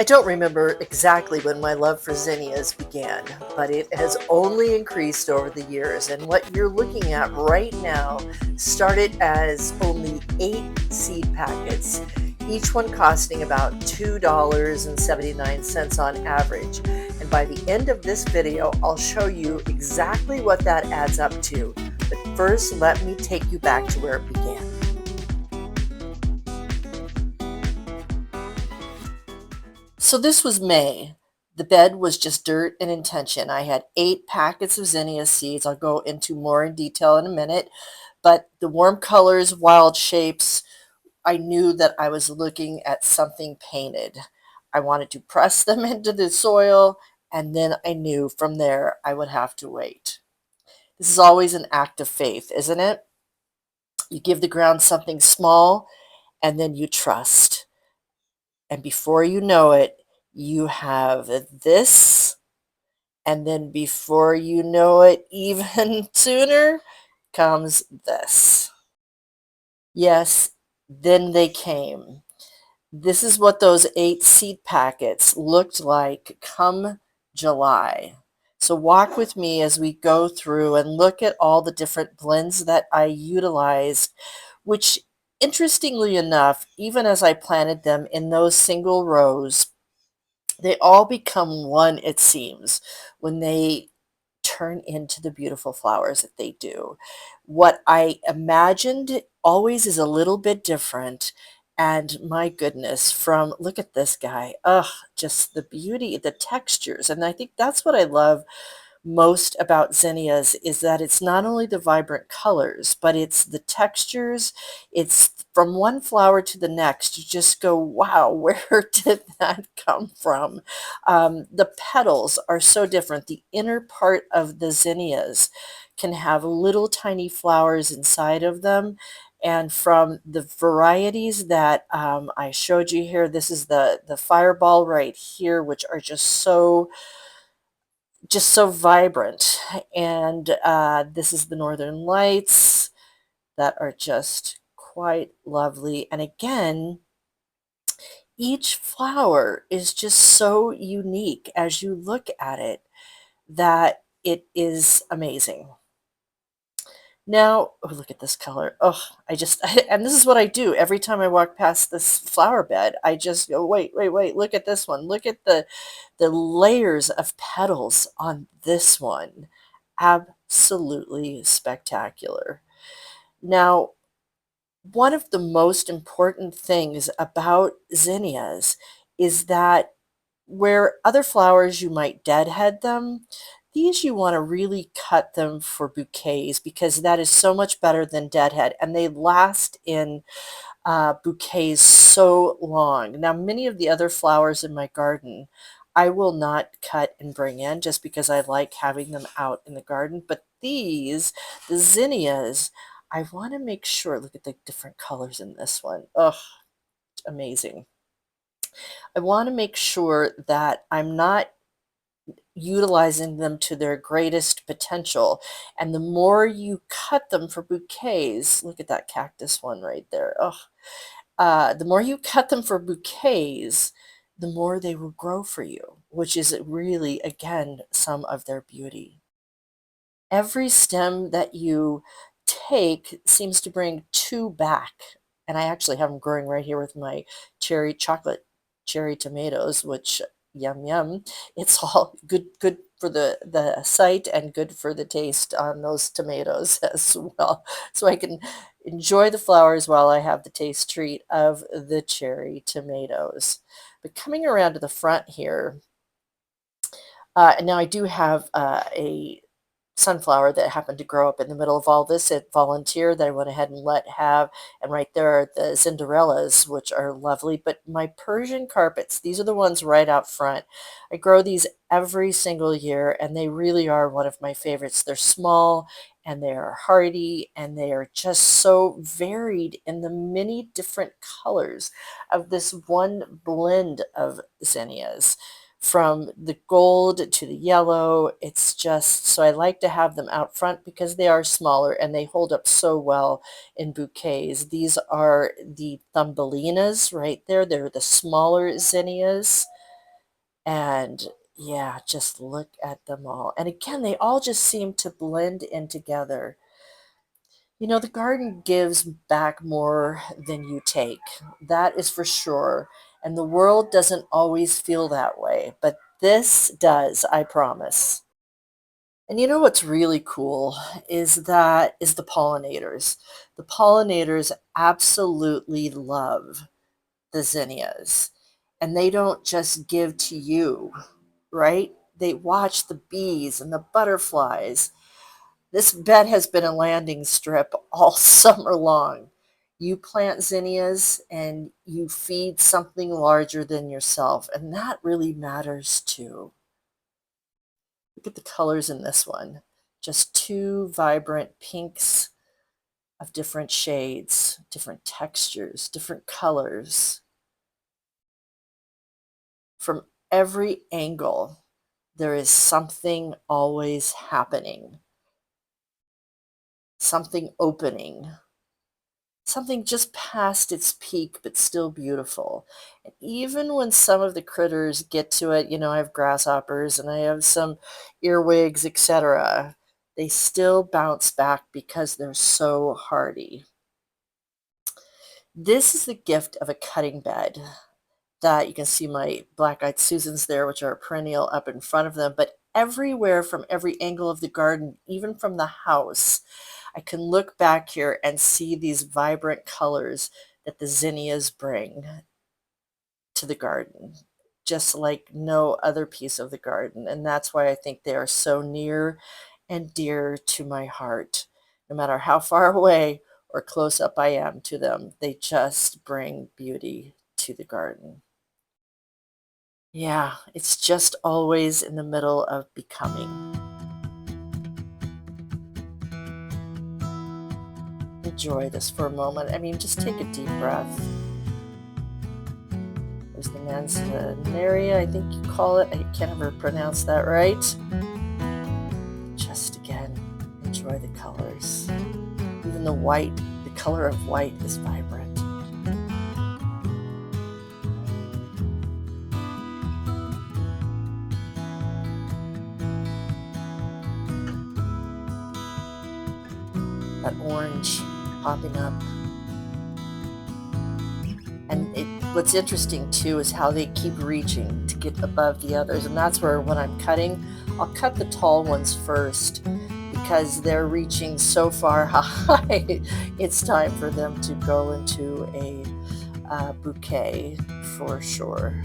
I don't remember exactly when my love for zinnias began, but it has only increased over the years. And what you're looking at right now started as only 8 seed packets, each one costing about $2.79 on average. And by the end of this video, I'll show you exactly what that adds up to. But first, let me take you back to where it began. So this was May. The bed was just dirt and intention. I had 8 packets of zinnia seeds. I'll go into more in detail in a minute. But the warm colors, wild shapes, I knew that I was looking at something painted. I wanted to press them into the soil, and then I knew from there I would have to wait. This is always an act of faith, isn't it? You give the ground something small, and then you trust. And before you know it, you have this, and then before you know it, even sooner, comes this. Yes, then they came. This is what those 8 seed packets looked like come July. So walk with me as we go through and look at all the different blends that I utilized, which interestingly enough, even as I planted them in those single rows, they all become one, it seems, when they turn into the beautiful flowers that they do. What I imagined always is a little bit different. And my goodness, from look at this guy. Ugh, just the beauty, the textures. And I think that's what I love most about zinnias is that it's not only the vibrant colors, but it's the textures. It's from one flower to the next. You just go, wow, where did that come from? The petals are so different. The inner part of the zinnias can have little tiny flowers inside of them. And from the varieties that I showed you here, this is the fireball right here, which are just so vibrant. And this is the Northern Lights that are just quite lovely. And again, each flower is just so unique as you look at it that it is amazing. Now, oh, look at this color. Oh, and this is what I do every time I walk past this flower bed. I just go, wait, wait, wait, look at this one. Look at the layers of petals on this one. Absolutely spectacular. Now, one of the most important things about zinnias is that where other flowers you might deadhead them, these you want to really cut them for bouquets because that is so much better than deadhead, and they last in bouquets so long. Now, many of the other flowers in my garden, I will not cut and bring in just because I like having them out in the garden. But these, the zinnias, I want to make sure, look at the different colors in this one. Oh, amazing. I want to make sure that I'm not utilizing them to their greatest potential. And the more you cut them for bouquets, look at that cactus one right there. Oh, the more you cut them for bouquets, the more they will grow for you, which is really, again, some of their beauty. Every stem that you take seems to bring 2 back. And I actually have them growing right here with my chocolate cherry tomatoes, which yum yum. It's all good for the sight and good for the taste on those tomatoes as well. So I can enjoy the flowers while I have the taste treat of the cherry tomatoes. But coming around to the front here, now I do have a sunflower that happened to grow up in the middle of all this at volunteer that I went ahead and let have. And right there are the Cinderellas, which are lovely. But my Persian carpets, these are the ones right out front. I grow these every single year, and they really are one of my favorites. They're small, and they are hardy, and they are just so varied in the many different colors of this one blend of zinnias, from the gold to the yellow. It's just, so I like to have them out front because they are smaller and they hold up so well in bouquets. These are the Thumbelinas right there. They're the smaller zinnias. And yeah, just look at them all. And again, they all just seem to blend in together. You know, the garden gives back more than you take. That is for sure. And the world doesn't always feel that way, but this does, I promise. And you know what's really cool is the pollinators. The pollinators absolutely love the zinnias. And they don't just give to you, right? They watch the bees and the butterflies. This bed has been a landing strip all summer long. You plant zinnias and you feed something larger than yourself, and that really matters too. Look at the colors in this one. Just two vibrant pinks of different shades, different textures, different colors. From every angle, there is something always happening, something opening, something just past its peak, but still beautiful. And even when some of the critters get to it, you know, I have grasshoppers and I have some earwigs, etc., they still bounce back because they're so hardy. This is the gift of a cutting bed. That you can see my black-eyed Susans there, which are perennial up in front of them, but everywhere from every angle of the garden, even from the house, I can look back here and see these vibrant colors that the zinnias bring to the garden, just like no other piece of the garden. And that's why I think they are so near and dear to my heart. No matter how far away or close up I am to them, they just bring beauty to the garden. Yeah, it's just always in the middle of becoming. Enjoy this for a moment. I mean, just take a deep breath. There's the manzanaria, I think you call it. I can't ever pronounce that right. Just again, enjoy the colors. Even the white, the color of white is vibrant. That orange popping up. And what's interesting too is how they keep reaching to get above the others. And that's where when I'm cutting, I'll cut the tall ones first because they're reaching so far high. It's time for them to go into a bouquet for sure.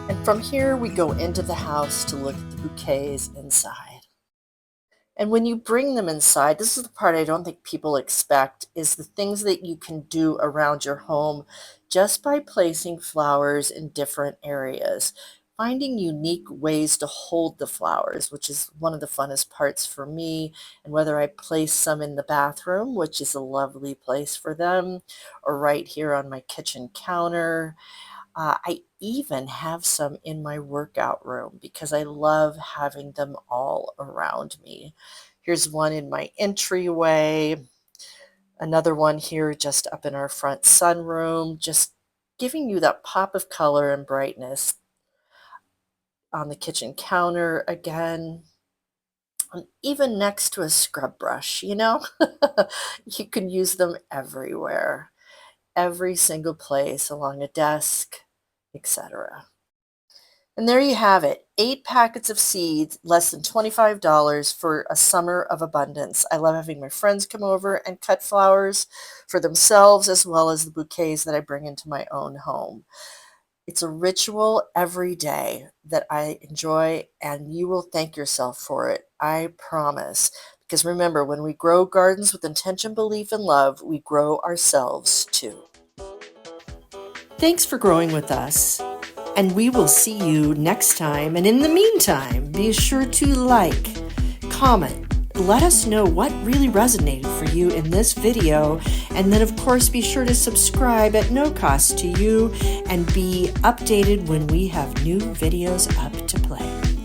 And from here, we go into the house to look at the bouquets inside. And when you bring them inside, this is the part I don't think people expect, is the things that you can do around your home just by placing flowers in different areas. Finding unique ways to hold the flowers, which is one of the funnest parts for me, and whether I place some in the bathroom, which is a lovely place for them, or right here on my kitchen counter. I even have some in my workout room because I love having them all around me. Here's one in my entryway, another one here just up in our front sunroom, just giving you that pop of color and brightness on the kitchen counter again. And even next to a scrub brush, you know, you can use them everywhere, every single place along a desk, etc. And there you have it. 8 packets of seeds, less than $25 for a summer of abundance. I love having my friends come over and cut flowers for themselves as well as the bouquets that I bring into my own home. It's a ritual every day that I enjoy, and you will thank yourself for it. I promise. Because remember, when we grow gardens with intention, belief, and love, we grow ourselves too. Thanks for growing with us. And we will see you next time. And in the meantime, be sure to like, comment, let us know what really resonated for you in this video. And then, of course, be sure to subscribe at no cost to you and be updated when we have new videos up to play.